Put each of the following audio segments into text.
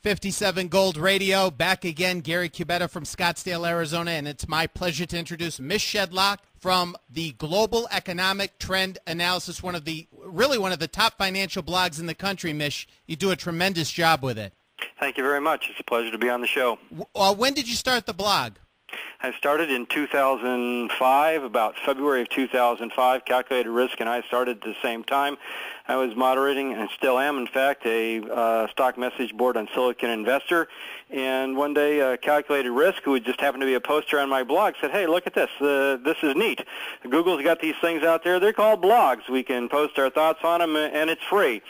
57 Gold Radio, back again. Gary Cubetta from Scottsdale, Arizona, and it's my pleasure to introduce Mish Shedlock from the Global Economic Trend Analysis, one of the top financial blogs in the country. Mish, you do a tremendous job with it. Thank you very much. It's a pleasure to be on the show. When did you start the blog? I started in 2005, about February of 2005. Calculated Risk and I started at the same time. I was moderating, and still am, in fact, a stock message board on Silicon Investor. And one day, Calculated Risk, who just happened to be a poster on my blog, said, "Hey, look at this. This is neat. Google's got these things out there. They're called blogs. We can post our thoughts on them, and it's free."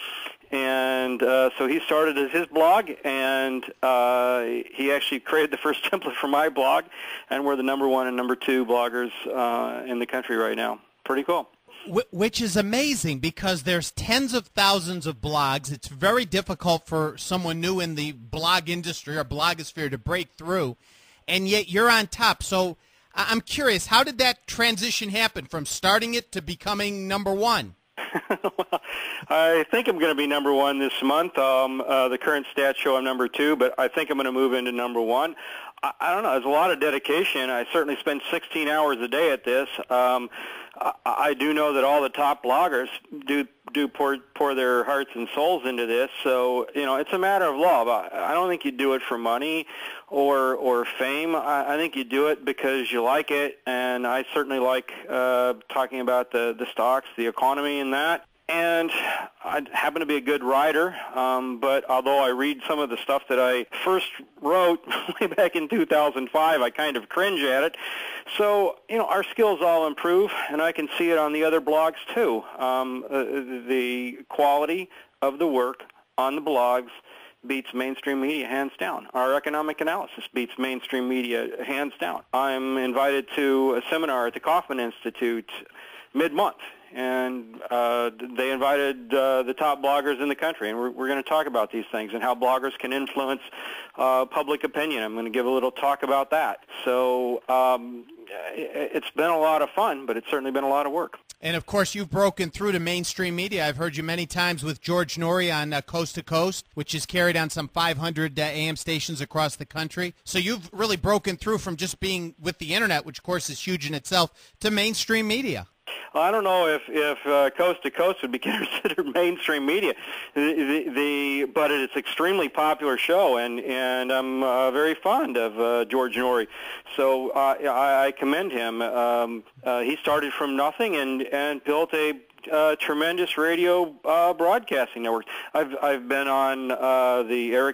And so he started as his blog, and he actually created the first template for my blog, and we're the #1 and #2 bloggers in the country right now. Pretty cool. Which is amazing, because there's tens of thousands of blogs. It's very difficult for someone new in the blog industry or blogosphere to break through, and yet you're on top. So I'm curious, how did that transition happen from starting it to becoming #1? Well, I think I'm going to be #1 this month. The current stats show I'm #2, but I think I'm going to move into #1. I don't know. There's a lot of dedication. I certainly spend 16 hours a day at this. I do know that all the top bloggers do pour their hearts and souls into this. So, it's a matter of love. I don't think you do it for money or fame. I think you do it because you like it, and I certainly like talking about the stocks, the economy, and that. And I happen to be a good writer, but although I read some of the stuff that I first wrote way back in 2005, I kind of cringe at it. So, our skills all improve, and I can see it on the other blogs too. The quality of the work on the blogs beats mainstream media hands down. Our economic analysis beats mainstream media hands down. I'm invited to a seminar at the Kauffman Institute mid-month, and they invited the top bloggers in the country, and we're going to talk about these things and how bloggers can influence public opinion. I'm going to give a little talk about that. So it's been a lot of fun, but it's certainly been a lot of work. And, of course, you've broken through to mainstream media. I've heard you many times with George Norrie on Coast to Coast, which is carried on some 500 AM stations across the country. So you've really broken through from just being with the Internet, which, of course, is huge in itself, to mainstream media. Well, I don't know if Coast to Coast would be considered mainstream media, but it's an extremely popular show, and I'm very fond of George Norrie. So I commend him. He started from nothing and built a tremendous radio broadcasting network. I've been on the Eric